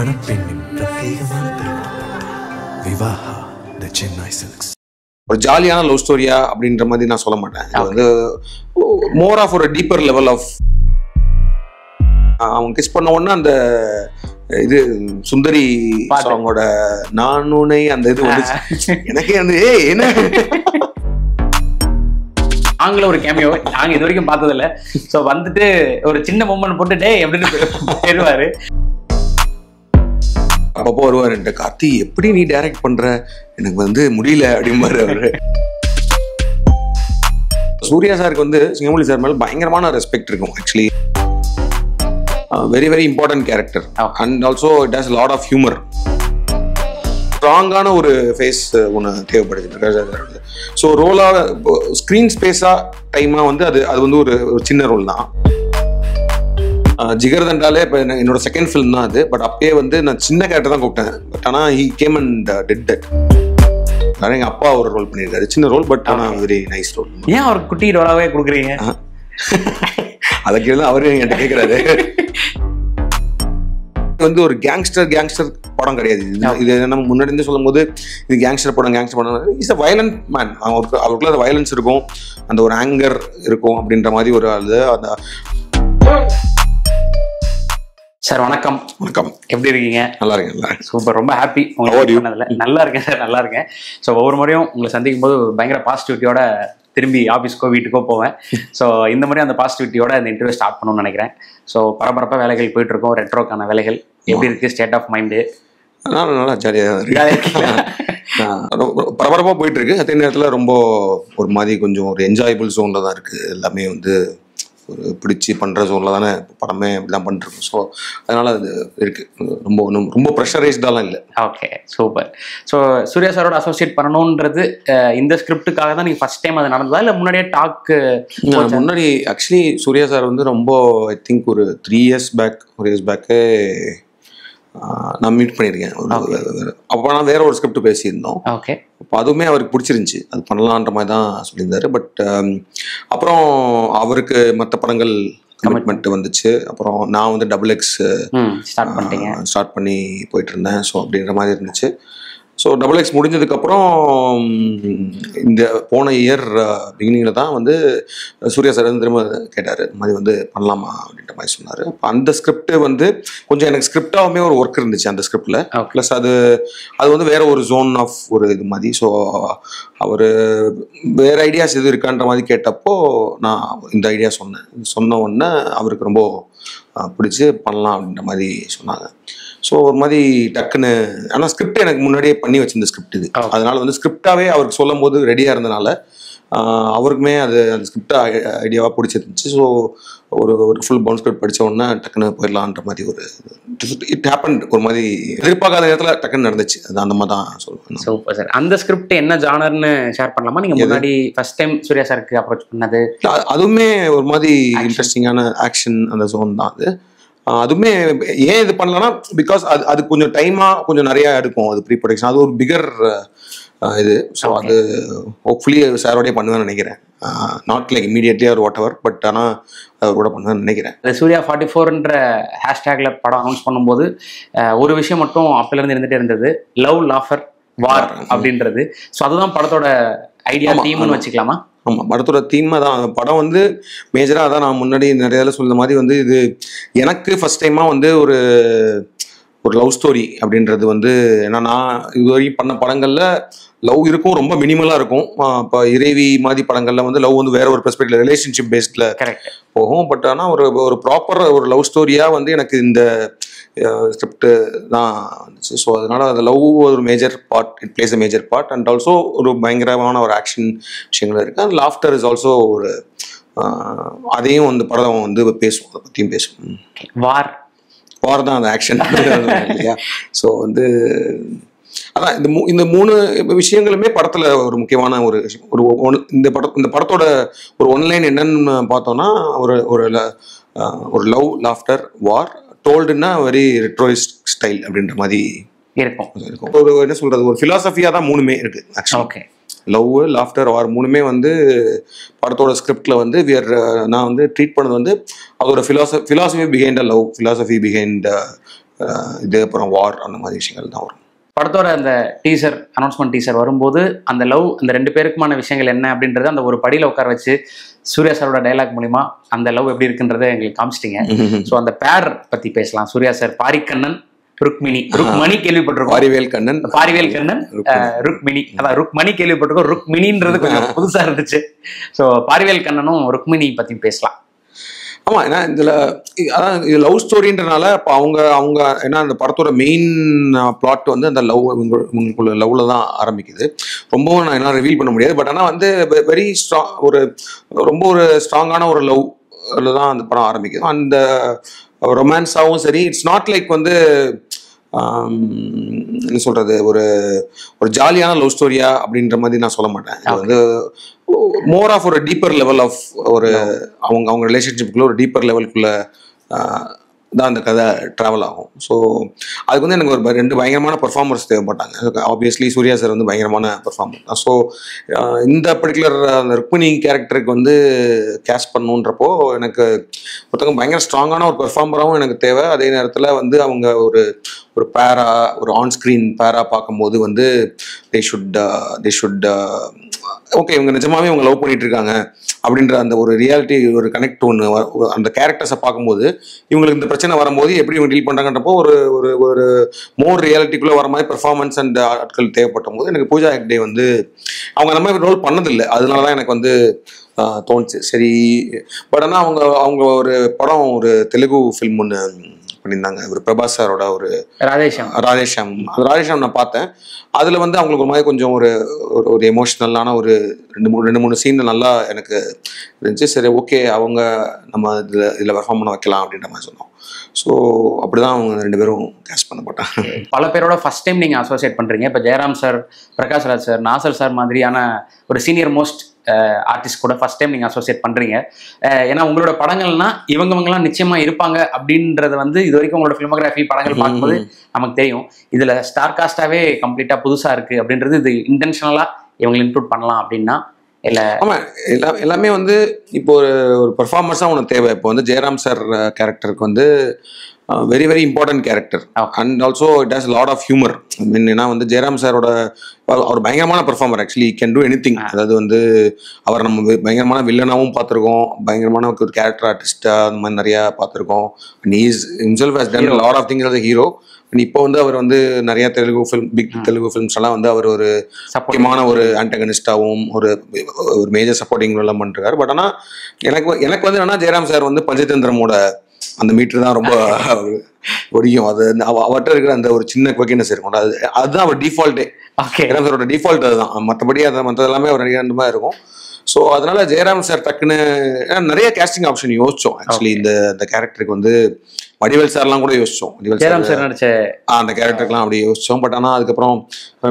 மணப்பெண்ணின் பிரத்யேகமான திருமணம் விவாஹா தி சென்னை சில்க்ஸ். ஒரு ஜாலியான லவ் ஸ்டோரியா அப்படின்ற மாதிரி நான் சொல்ல மாட்டேன். இது வந்து மோர் ஆஃப் ஒரு டீப்பர் லெவல் ஆஃப் அவங்க கிஸ் பண்ண உடனே அந்த இது சுந்தரி சாங்கோட நானுனை அந்த இது வந்து எனக்கே வந்து என்ன நாங்களும் ஒரு கேமியோ நாங்க இது வரைக்கும் பார்த்தது இல்ல. சோ வந்துட்டு ஒரு சின்ன மொமெண்ட் போட்டு டே எப்படின்னு பேருவாரு. அப்பப்போ வருவாரு, கார்த்தி எப்படி நீ டைரக்ட் பண்ற, எனக்கு வந்து முடியல அப்படிம்பாரு அவரு. சூர்யா சாருக்கு வந்து சிங்கமொழி சார் மேல பயங்கரமான ரெஸ்பெக்ட் இருக்கும். Actually very very important character and also it has lot of humour. ஸ்ட்ராங்கான ஒரு ஃபேஸ் ஒன்று தேவைப்படுது பிரகாஷ் சார். ஸோ ரோலாக ஸ்க்ரீன் ஸ்பேஸாக டைமாக வந்து அது அது வந்து ஒரு சின்ன ரோல் தான். ஜிகர்தண்டாலே இப்போ என்னோட செகண்ட் ஃபிலிம் தான் அது. பட் அப்பயே வந்து நான் சின்ன கேரக்டர் தான் கூப்பிட்டேன். பட் ஆனால் he came and did that. எங்கள் அப்பா ஒரு ரோல் பண்ணியிருக்காரு, சின்ன ரோல், பட் ஆனால் வெரி நைஸ் ரோல். ஏன் அவர் குட்டி ரோலாவே கொடுக்குறீங்க? அதை கேள்வி அவரு என்கிட்ட கேட்குறாரு. வந்து ஒரு கேங்ஸ்டர் படம் கிடையாது இது. நம்ம முன்னாடி இருந்து சொல்லும் போது இது கேங்ஸ்டர் படம் இஸ் அ வயலண்ட் மேன். அவருக்குள்ள அந்த வயலன்ஸ் இருக்கும், அந்த ஒரு ஆங்கர் இருக்கும் அப்படின்ற மாதிரி ஒரு ஆளு. அந்த சார் வணக்கம். வணக்கம், எப்படி இருக்கீங்க? நல்லா இருக்கேன். சூப்பர், ரொம்ப ஹாப்பி உங்களுக்கு பண்ணதில்ல. நல்லா இருக்கேன் சார், நல்லா இருக்கேன். ஸோ ஒவ்வொரு முறையும் உங்களை சந்திக்கும் போது பயங்கர பாசிட்டிவிட்டியோட திரும்பி ஆஃபீஸ்க்கோ வீட்டுக்கோ போவேன். ஸோ இந்த மாதிரி அந்த பாசிட்டிவிட்டியோட இந்த இன்டர்வியூ ஸ்டார்ட் பண்ணணும்னு நினைக்கிறேன். ஸோ பரபரப்பாக வேலைகள் போயிட்டு இருக்கோம், ரெட்ரோக்கான வேலைகள் எப்படி இருக்கு, ஸ்டேட் ஆஃப் மைண்டு? நல்லா ஜாலியாக பரபரப்பாக போயிட்டு இருக்கு. அதே நேரத்தில் ரொம்ப ஒரு மாதிரி கொஞ்சம் ஒரு என்ஜாயபிள் ஜோனில் தான் இருக்குது. எல்லாமே வந்து ஒரு பிடிச்சி பண்ணுற ஜோனில் தானே படமே இப்படிலாம் பண்ணிருக்கோம். ஸோ அதனால் அது இருக்குது. ரொம்ப ப்ரெஷரைஸ்டாலாம் இல்லை. Okay, super. ஸோ சூர்யா சாரோட அசோசியேட் பண்ணணுன்றது இந்த ஸ்கிரிப்டுக்காக தான் நீங்கள் ஃபர்ஸ்ட் டைம் அது நடந்ததா இல்லை முன்னாடியே டாக்கு? முன்னாடி ஆக்சுவலி சூர்யா சார் வந்து ரொம்ப ஐ திங்க் ஒரு 3 years பேக்கே நான் மீட் பண்ணியிருக்கேன். அப்போ நான் வேற ஒரு ஸ்கிரிப்ட் பேசியிருந்தோம். ஓகே, அப்போ அதுவுமே அவருக்கு பிடிச்சிருந்துச்சி, அது பண்ணலான்ற மாதிரி தான் சொல்லியிருந்தாரு. பட் அப்புறம் அவருக்கு மற்ற படங்கள் கமிட்மெண்ட் வந்துச்சு. அப்புறம் நான் வந்து XX ஸ்டார்ட் பண்ணி போயிட்டு இருந்தேன். ஸோ அப்படின்ற மாதிரி இருந்துச்சு. ஸோ XX முடிஞ்சதுக்கப்புறம் இந்த போன இயர் பிகினிங்கில் தான் வந்து சூர்யா சார் வந்து திரும்ப கேட்டார், இந்த மாதிரி வந்து பண்ணலாமா அப்படின்ற மாதிரி சொன்னார். அப்போ அந்த ஸ்கிரிப்ட் வந்து கொஞ்சம் எனக்கு ஸ்கிரிப்டாகவுமே ஒரு ஒர்க் இருந்துச்சு அந்த ஸ்கிரிப்டில். ப்ளஸ் அது வந்து வேற ஒரு ஜோன் ஆஃப் ஒரு இது மாதிரி. ஸோ அவர் வேறு ஐடியாஸ் எது இருக்கான்ற மாதிரி கேட்டப்போ நான் இந்த ஐடியா சொன்ன உடனே அவருக்கு ரொம்ப பிடிச்சி பண்ணலாம் அப்படின்ற மாதிரி சொன்னாங்க. ஸோ ஒரு மாதிரி டக்குன்னு, ஆனால் ஸ்கிரிப்ட் எனக்கு முன்னாடியே பண்ணி வச்சிருந்த ஸ்கிரிப்ட் இது. அதனால வந்து ஸ்கிரிப்டாகவே அவருக்கு சொல்லும் போது ரெடியாக இருந்தனால அவருக்குமே அது அந்த ஸ்கிரிப்ட் ஐடியாவாக பிடிச்சிருந்துச்சு. ஸோ ஒரு ஃபுல் பவுண்ட் ஸ்கிரிப்ட் படித்த உடனே டக்குன்னு போயிடலான்ற மாதிரி ஒரு இட் ஹேப்பன். ஒரு மாதிரி எதிர்பார்க்காத நேரத்தில் டக்குன்னு நடந்துச்சு. அது அந்த மாதிரி தான் சொல்லுவேன். Super sir. அந்த ஸ்கிரிப்ட் என்ன ஜானர்னு ஷேர் பண்ணலாமா? நீங்கள் முன்னாடி ஃபர்ஸ்ட் டைம் சூர்யா சாருக்கு அப்ரோச் பண்ணது? அதுவுமே ஒரு மாதிரி இன்ட்ரெஸ்டிங்கான ஆக்ஷன் அந்த ஜோன் தான் அது. அதுவுமே ஏன் இது பண்ணலன்னா பிகாஸ் அது கொஞ்சம் டைமாக கொஞ்சம் நிறையா எடுக்கும். அது ப்ரீ ப்ரொடக்ஷன், அது ஒரு பிகர் இது. ஸோ அது ஹோப்ஃபுல்லி சாரோடய பண்ணுவேன்னு நினைக்கிறேன். Not like immediately or whatever, but ஆனால் அவர் கூட பண்ணுவேன்னு நினைக்கிறேன். சூர்யா 44ன்ற ஹேஷ்டேக்ல படம் அனௌன்ஸ் பண்ணும்போது ஒரு விஷயம் மட்டும் அப்பலேருந்து இருந்துகிட்டே இருந்தது, லவ் லாஃபர் வார் அப்படின்றது. ஸோ அதுதான் படத்தோட ஐடியா, தீம்னு வச்சுக்கலாமா? ஆமாம், படத்தோட தீமை தான். படம் வந்து மேஜராக அதான் நான் முன்னாடி நிறைய சொல்ல மாதிரி வந்து இது எனக்கு ஃபர்ஸ்ட் டைமாக வந்து ஒரு லவ் ஸ்டோரி அப்படின்றது வந்து, ஏன்னா நான் இது வரைக்கும் பண்ண படங்களில் லவ் இருக்கும், ரொம்ப மினிமலாக இருக்கும். இப்போ இறைவி மாதிரி படங்களில் வந்து லவ் வந்து வேற ஒரு பெர்ஸ்பெக்டிவ்ல ரிலேஷன்ஷிப் பேஸ்டில் போகும். பட் ஆனால் ஒரு ப்ராப்பர் ஒரு லவ் ஸ்டோரியாக வந்து எனக்கு இந்த ஸ்கிரிப்ட் தான் வந்துச்சு. ஸோ அதனால அந்த லவ் ஒரு major part, it plays a major part. And also ஒரு பயங்கரமான ஒரு ஆக்ஷன் விஷயங்கள் இருக்குது. அண்ட் லாஃப்டர் இஸ் ஆல்சோ ஒரு அதையும் வந்து படம் வந்து பேசும், அதை பற்றியும் பேசும். வார் தான் அந்த ஆக்ஷன் இல்லையா? ஸோ வந்து அதான் இந்த 3 விஷயங்களுமே படத்தில் ஒரு முக்கியமான ஒரு இந்த படத்தோட ஒரு ஒன்லைன் என்னன்னு பார்த்தோம்னா ஒரு லவ் லாஃப்டர் வார் டோல்டுன்னா வெரி ரெட்ரோயிஸ்ட் ஸ்டைல் அப்படின்ற மாதிரி இருக்கும். ஒரு என்ன சொல்றது, ஒரு ஃபிலாசபியாக தான் 3மே இருக்கு ஆக்சுவலி. லவ் லாஃப்டர் வார் 3மே வந்து படத்தோட ஸ்கிரிப்டில் வந்து நான் வந்து ட்ரீட் பண்ணது வந்து அதோட philosophy behind a love, philosophy behind இது அப்புறம் வார் அந்த மாதிரி விஷயங்கள் தான் வரும். படத்தோட அந்த டீசர் அனௌன்ஸ்மெண்ட் டீசர் வரும்போது அந்த லவ் அந்த 2 பேருக்குமான விஷயங்கள் என்ன அப்படின்றது அந்த ஒரு படியில உட்கார வச்சு சூர்யா சாரோட டைலாக் மூலிமா அந்த லவ் எப்படி இருக்குன்றதை எங்களுக்கு காமிச்சிட்டீங்க. ஸோ அந்த பேர் பத்தி பேசலாம். சூர்யா சார் பாரிக்கண்ணன் ருக்மணி கேள்விப்பட்டிருக்கோம். பாரிவேல் கண்ணன் ருக்மிணி, அதான் ருக்மணி கேள்விப்பட்டிருக்கோம். ருக்மிணின்றது கொஞ்சம் புதுசா இருந்துச்சு. ஸோ பாரிவேல் கண்ணனும் ருக்மிணி பத்தி பேசலாம். ஆமா, ஏன்னா அதான் இது லவ் ஸ்டோரின்றனால இப்போ அவங்க ஏன்னா அந்த படத்தோட மெயின் பிளாட் வந்து அந்த உங்களுக்குள்ள லவ்ல தான் ஆரம்பிக்குது. ரொம்பவும் நான் என்ன ரிவீல் பண்ண முடியாது. பட் ஆனால் வந்து வெரி ஸ்ட்ராங் ரொம்ப ஒரு ஸ்ட்ராங்கான ஒரு லவ்ல தான் அந்த படம் ஆரம்பிக்குது. அந்த ரொமான்ஸாகவும் சரி, இட்ஸ் நாட் லைக் வந்து என்ன சொல்றது, ஒரு ஜாலியான லவ் ஸ்டோரியா அப்படின்ற மாதிரி நான் சொல்ல மாட்டேன். இது வந்து மோர் ஆஃப் ஒரு டீப்பர் லெவல் ஆஃப் ஒரு அவங்க ரிலேஷன்ஷிப்புக்குள்ள ஒரு டீப்பர் லெவலுக்குள்ள தான் அந்த கதை ட்ராவல் ஆகும். ஸோ அதுக்கு வந்து எனக்கு ஒரு 2 பயங்கரமான பெர்ஃபார்மர்ஸ் தேவைப்பட்டாங்க. ஆப்வியஸ்லி சூர்யா சார் வந்து பயங்கரமான பெர்ஃபார்மர் தான். ஸோ இந்த பர்டிகுலர் அந்த ருக்மிணி கேரக்டருக்கு வந்து கேஸ்ட் பண்ணுன்றப்போ எனக்கு ஒருத்தவங்க பயங்கர ஸ்ட்ராங்கான ஒரு பெர்ஃபார்மராகவும் எனக்கு தேவை. அதே நேரத்தில் வந்து அவங்க ஒரு பேரா, ஒரு ஆன்ஸ்க்ரீன் பேரா பார்க்கும்போது வந்து தே ஷுட் ஓகே, இவங்க நிஜமாவே இவங்க லவ் பண்ணிட்டு இருக்காங்க அப்படின்ற அந்த ஒரு ரியாலிட்டி, ஒரு கனெக்ட் ஒன்று அந்த கேரக்டர்ஸை பார்க்கும்போது இவங்களுக்கு இந்த பிரச்சனை வரும்போது எப்படி இவங்க டீல் பண்ணுறாங்கன்றப்போ ஒரு மோர் ரியாலிட்டிக்குள்ளே வர மாதிரி பெர்ஃபார்மன்ஸ் அண்ட் ஆட்கள் தேவைப்பட்ட போது எனக்கு பூஜா ஹெக்டே வந்து அவங்க அந்த மாதிரி ரோல் பண்ணதில்லை. அதனால தான் எனக்கு வந்து தோணுச்சு சரி. பட் ஆனால் அவங்க ஒரு படம், ஒரு தெலுங்கு ஃபில்ம் ஒன்று பண்ணியிருந்தாங்க, ஒரு பிரபாஸ் சாரோட ஒரு ராதேஷாம் நான் பார்த்தேன். அதில் வந்து அவங்களுக்கு ஒரு மாதிரி கொஞ்சம் ஒரு எமோஷ்னலான ஒரு 2-3 சீன் நல்லா எனக்கு இருந்துச்சு. சரி, ஓகே, அவங்க நம்ம இதில் பெர்ஃபார்ம் பண்ண வைக்கலாம் அப்படின்ற மாதிரி சொன்னோம். ஸோ அப்படிதான் அவங்க 2 பேரும் கேஸ்ட் பண்ணப்பட்டாங்க. பல பேரோட ஃபர்ஸ்ட் டைம் நீங்கள் அசோசியேட் பண்ணுறீங்க. இப்போ Jayaram sir, Prakash Raj sir, Nassar sir மாதிரியான ஒரு சீனியர் மோஸ்ட் ஆர்டிஸ்ட் கூட ஃபர்ஸ்ட் டைம் நீங்கள் அசோசியேட் பண்ணுறீங்க. ஏன்னா உங்களோட படங்கள்னா இவங்கெல்லாம் நிச்சயமாக இருப்பாங்க அப்படின்றது வந்து இது வரைக்கும் உங்களோட ஃபிலிமோகிராஃபி படங்கள் பார்க்கும்போது நமக்கு தெரியும். இதில் ஸ்டார் காஸ்டாகவே கம்ப்ளீட்டாக புதுசாக இருக்குது அப்படின்றது இது இன்டென்ஷனலாக இவங்களை இன்க்ளூட் பண்ணலாம் அப்படின்னா இல்லை? ஆமாம், எல்லாமே வந்து இப்போ ஒரு பெர்ஃபார்மன்ஸாக ஒன்று தேவை. இப்போ வந்து ஜெயராம் சார் கேரக்டருக்கு வந்து very very important character and also it has lot of humour. ஏன்னா வந்து ஜெயராம் சாரோட அவர் பயங்கரமான performer, actually can do anything. அதாவது வந்து அவர் நம்ம பயங்கரமான வில்லனாகவும் பார்த்துருக்கோம், பயங்கரமான ஒரு கேரக்டர் ஆர்டிஸ்டாக அந்த மாதிரி நிறையா பார்த்துருக்கோம். And he is himself has done lot of things as a hero. இப்போ வந்து அவர் வந்து நிறைய பிக் தெலுங்கு ஃபிலிம்ஸ் எல்லாம் வந்து அவர் ஒரு முக்கியமான ஒரு ஆன்டகனிஸ்டாகவும் ஒரு மேஜர் சப்போர்ட்டிங் எல்லாம் பண்ணிருக்காரு. பட் ஆனால் எனக்கு வந்து என்னன்னா ஜெயராம் சார் வந்து பஞ்சதந்திரமோட அந்த மீட்டர் தான் ரொம்ப ஒடியும். அது அவர்கிட்ட இருக்கிற அந்த ஒரு சின்ன குவக்கினஸ் இருக்கும், அதுதான் அவர் டிஃபால்ட்டே. ஜெயராம் சாரோட டிஃபால்ட் அதுதான். மற்றபடி மற்றது எல்லாமே அவர் நிறைய மாதிரி இருக்கும். ஸோ அதனால ஜெயராம் சார் டக்குன்னு நிறைய கேஸ்டிங் ஆப்ஷன் யோசிச்சோம். ஆக்சுவலி இந்த கேரக்டருக்கு வந்து வடிவேல் சார்லாம் கூட யோசிச்சோம். ஜெயராம் சார் நடிச்ச அந்த கேரக்டருக்குலாம் அப்படி யோசிச்சோம். பட் ஆனால் அதுக்கப்புறம்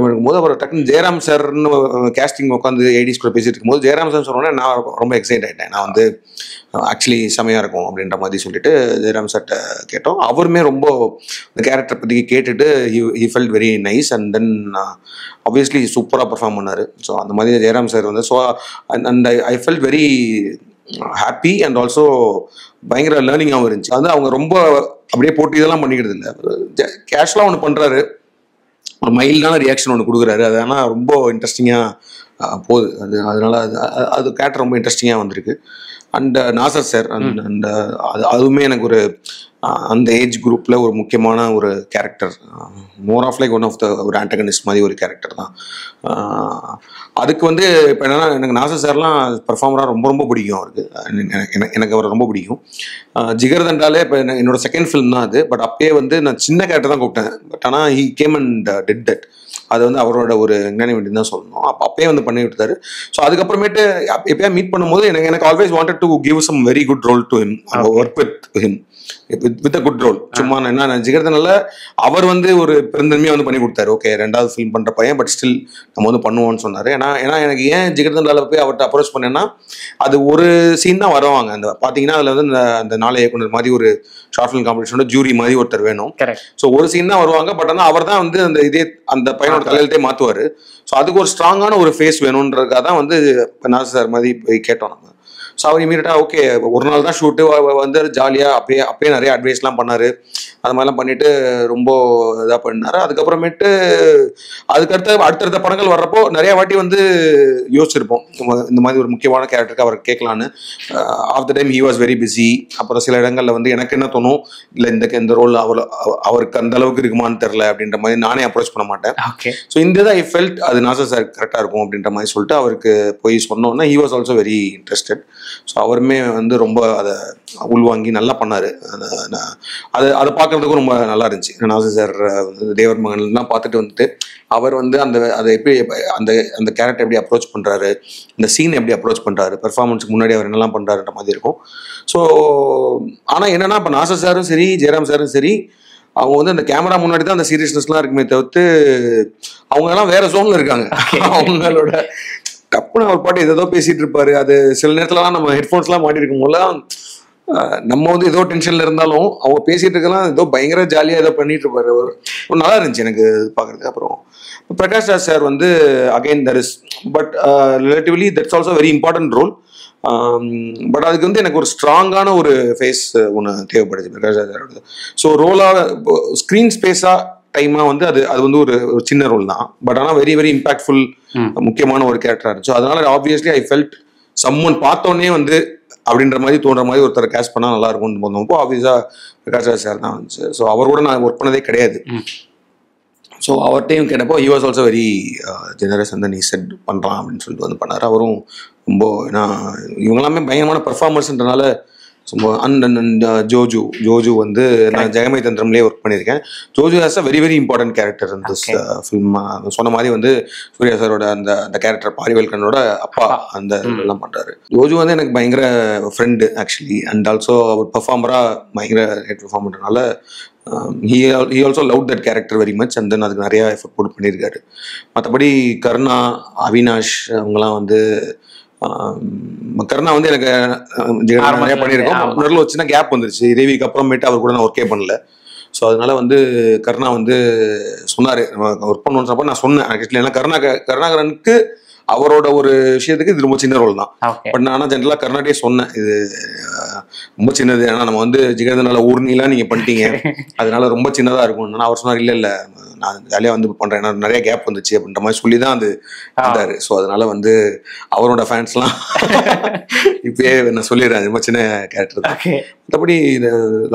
இருக்கும்போது அவர் டக்குன்னு ஜெயராம் சார்னு கேஸ்டிங் உட்காந்து ஐடிஸ் கூட பேசிட்டு இருக்கும்போது ஜெயராம் சார் சொன்னோன்னே நான் ரொம்ப எக்ஸைட் ஆகிட்டேன். நான் வந்து ஆக்சுவலி செமையாக இருக்கும் அப்படின்ற மாதிரி சொல்லிட்டு ஜெயராம் சார்ட்ட கேட்டோம். அவருமே ரொம்ப இந்த கேரக்டரை பற்றி கேட்டுட்டு he felt very nice and then obviously சூப்பராக பர்ஃபார்ம் பண்ணார். ஸோ அந்த மாதிரி ஜெயராம் சார் வந்து so and I felt very happy and also பயங்கர லேர்னிங்காகவும் இருந்துச்சு. வந்து அவங்க ரொம்ப அப்படியே போட்டு இதெல்லாம் பண்ணிக்கிறது இல்லை, கேஷுவலாக ஒன்று பண்ணுறாரு, ஒரு மைல்டான ரியாக்ஷன் ஒன்று கொடுக்குறாரு. அது ஆனால் ரொம்ப இன்ட்ரெஸ்டிங்காக போகுது. அதனால அது கேரக்டர் ரொம்ப இன்ட்ரெஸ்டிங்காக வந்திருக்கு. அண்ட் நாசர் சார் அண்ட் அதுவுமே எனக்கு ஒரு அந்த ஏஜ் குரூப்பில் ஒரு முக்கியமான ஒரு character, more of like one of the ஒரு ஆன்டகனிஸ்ட் மாதிரி ஒரு கேரக்டர் தான். அதுக்கு வந்து இப்போ என்னென்னா எனக்கு நாசர் சார்லாம் பெர்ஃபார்மராக ரொம்ப ரொம்ப பிடிக்கும். அவருக்கு எனக்கு அவரை ரொம்ப பிடிக்கும். ஜிகர்தண்டாலே இப்போ என்னோட செகண்ட் ஃபிலிம் தான் அது. பட் அப்பயே வந்து நான் சின்ன கேரக்டர் தான் கூப்பிட்டேன். பட் ஆனால் he came and did that. அது வந்து அவரோட ஒரு ஞானி தான் சொல்லணும். அப்பயே வந்து பண்ணி விட்டாரு. ஸோ அதுக்கப்புறமேட்டு எப்பயா மீட் பண்ணும்போது எனக்கு always wanted to give some very good role to him, work with him with a good role. சும்மா என்ன ஜிகர்தனால அவர் வந்து ஒரு பெருந்தன்மையாக வந்து பண்ணி கொடுத்தாரு. ஓகே, 2வது ஃபிலிம் பண்ணுற பையன், பட் ஸ்டில் நம்ம வந்து பண்ணுவோம்னு சொன்னார். ஏன்னா எனக்கு ஏன் ஜிகர்தண்டால போய் அவர்கிட்ட அப்ரோச் பண்ணேன்னா அது ஒரு சீன் தான் வருவாங்க. அந்த பார்த்தீங்கன்னா அதில் வந்து அந்த நாளை இயக்குனர் மாதிரி ஒரு ஷார்ட் ஃபிலிம் காம்படிஷனோட ஜூரி மாதிரி ஒருத்தர் வேணும். ஸோ ஒரு சீன் தான் வருவாங்க. பட் ஆனால் அவர் தான் வந்து அந்த பையனோட தலையிலே மாற்றுவார். ஸோ அதுக்கு ஒரு ஸ்ட்ராங்கான ஒரு ஃபேஸ் வேணுன்றதுக்காக தான் வந்து நாசர் சார் மாதிரி போய் கேட்டோம் நம்ம. ஸோ அவர் இமீடியட்டாக ஓகே ஒரு நாள் தான் ஷூட்டு வந்து ஜாலியாக அப்பயே நிறைய அட்வைஸ்லாம் பண்ணார். அது மாதிரிலாம் பண்ணிட்டு ரொம்ப இதாக பண்ணார். அதுக்கப்புறமேட்டு அடுத்தடுத்த படங்கள் வர்றப்போ நிறைய வாட்டி வந்து யோசிச்சிருப்போம் இந்த மாதிரி ஒரு முக்கியமான கேரக்டருக்கு அவர் கேட்கலான்னு. Of the time he was very busy. அப்புறம் சில இடங்களில் வந்து எனக்கு என்ன தோணும், இல்லை இந்த ரோல் அவருக்கு அந்த அளவுக்கு இருக்குமான்னு தெரில அப்படின்ற மாதிரி நானே அப்ரோச் பண்ண மாட்டேன். ஸோ இந்த இதை ஐ ஃபெல்ட் அது நாசர் சார் கரெக்டாக இருக்கும் அப்படின்ற மாதிரி சொல்லிட்டு அவருக்கு போய் சொன்னோன்னா he was also very interested. So அவருமே வந்து ரொம்ப அதை உள்வாங்கி நல்லா பண்ணார். அதை பார்க்குறதுக்கும் ரொம்ப நல்லா இருந்துச்சு. நாசர் சார் தேவர் மகன்லாம் பார்த்துட்டு வந்துட்டு அவர் வந்து அதை எப்படி அந்த கேரக்டர் எப்படி அப்ரோச் பண்ணுறாரு, இந்த சீன் எப்படி அப்ரோச் பண்ணுறாரு, பெர்ஃபார்மன்ஸுக்கு முன்னாடி அவர் என்னெல்லாம் பண்ணுறாருன்ற மாதிரி இருக்கும். ஸோ ஆனால் என்னென்னா இப்போ நாசர் சாரும் சரி ஜெயராம் சாரும் சரி அவங்க வந்து அந்த கேமரா முன்னாடி தான் அந்த சீரியஸ்னஸ்லாம் இருக்குமே தவிர்த்து அவங்க எல்லாம் வேற ஜோன்ல இருக்காங்க. அவங்களோட டப்புன்னு அவர் பாட்டு ஏதோ பேசிட்டு இருப்பாரு. அது சில நேரத்துலலாம் நம்ம ஹெட்ஃபோன்ஸ்லாம் மாட்டிருக்கும் போதெல்லாம் நம்ம வந்து ஏதோ டென்ஷன்ல இருந்தாலும் அவங்க பேசிட்டு இருக்கலாம் ஏதோ பயங்கர ஜாலியா ஏதோ பண்ணிட்டு இருப்பாரு. நல்லா இருந்துச்சு எனக்கு பாக்குறதுக்கு. அப்புறம் பிரகாஷ் ராஜ் சார் வந்து again that is but relatively that's also very important role. But அதுக்கு வந்து எனக்கு ஒரு ஸ்ட்ராங்கான ஒரு ஃபேஸ் ஒன்று தேவைப்படுது பிரகாஷ் ராஜ் சாரோட. ஸோ ரோலாக ஸ்க்ரீன் ஸ்பேஸாக டைமாக வந்து அது வந்து ஒரு சின்ன ரோல் தான். பட் ஆனால் வெரி வெரி இம்பாக்ட்ஃபுல் முக்கியமான ஒரு கேரக்டராக இருந்துச்சு. அதனால ஆப்வியஸ்லி ஐ ஃபெல்ட் சம்மன் பார்த்தோன்னே வந்து அப்படின்ற மாதிரி தோன்ற மாதிரி ஒருத்தரை கேஸ்ட் பண்ணால் நல்லா இருக்கும்னு போனப்போ ஆப்வியஸாக பிரகாஷ் ராஜ் சார் தான் வந்துச்சு. ஸோ அவர் கூட நான் ஒர்க் பண்ணதே கிடையாது. ஸோ அவர்கிட்டையும் கேட்டப்போ he was also very generous அந்த நீ செட் பண்ணுறான் அப்படின்னு சொல்லிட்டு வந்து பண்ணார். அவரும் ரொம்ப ஏன்னா இவங்கெல்லாமே பயங்கரமான பர்ஃபார்மன்ஸ்ன்றனால ரொம்ப ஜோஜு வந்து நான் ஜெகமை தந்திரம்லேயே ஒர்க் பண்ணியிருக்கேன். Joju has a very very important character in this film. சொன்ன மாதிரி வந்து சூர்யா சாரோட அந்த கேரக்டர் பாரிவேல்கனோட அப்பா அந்த எல்லாம் பண்ணுறாரு. ஜோஜு வந்து எனக்கு பயங்கர ஃப்ரெண்டு ஆக்சுவலி. அண்ட் ஆல்சோ அவர் பர்ஃபார்மராக பயங்கர பர்ஃபார்மர்னால he also loved that character very much and then அதுக்கு நிறைய எஃபர்ட் போட்டு பண்ணியிருக்காரு. மற்றபடி கருணா, அவினாஷ் அவங்கெல்லாம் வந்து கருணா வந்து எனக்கு நிறைய பண்ணியிருக்கோம். நடுவில் ஒரு சின்ன கேப் வந்துருச்சு. ரேவிக்கு அப்புறமேட்டு அவர் கூட நான் ஒர்க்கே பண்ணல. ஸோ அதனால வந்து கருணா வந்து சொன்னார் ஒர்க் பண்ணணும்னு சொன்னப்போ நான் சொன்னேன் ஆக்சுவலி. ஏன்னா கருணாகரனுக்கு அவரோட ஒரு விஷயத்துக்கு இது ரொம்ப சின்ன ரோல் தான். பட் நான் ஜென்ரலாக கர்நாடகே சொன்னேன் இது ரொம்ப சின்னது, ஏன்னா நம்ம வந்து ஜிகர்தனால ஊர்னிலாம் நீங்கள் பண்ணிட்டீங்க அதனால ரொம்ப சின்னதாக இருக்கும். அவர் சொன்னார் இல்லை நான் ஜாலியாக வந்து பண்ணுறேன், ஏன்னா நிறைய கேப் வந்துச்சு அப்படின்ற மாதிரி சொல்லி தான் அது வந்தார். ஸோ அதனால வந்து அவரோட ஃபேன்ஸ்லாம் இப்பயே நான் சொல்லிடுறேன் ரொம்ப சின்ன கேரக்டர் தான். மற்றபடி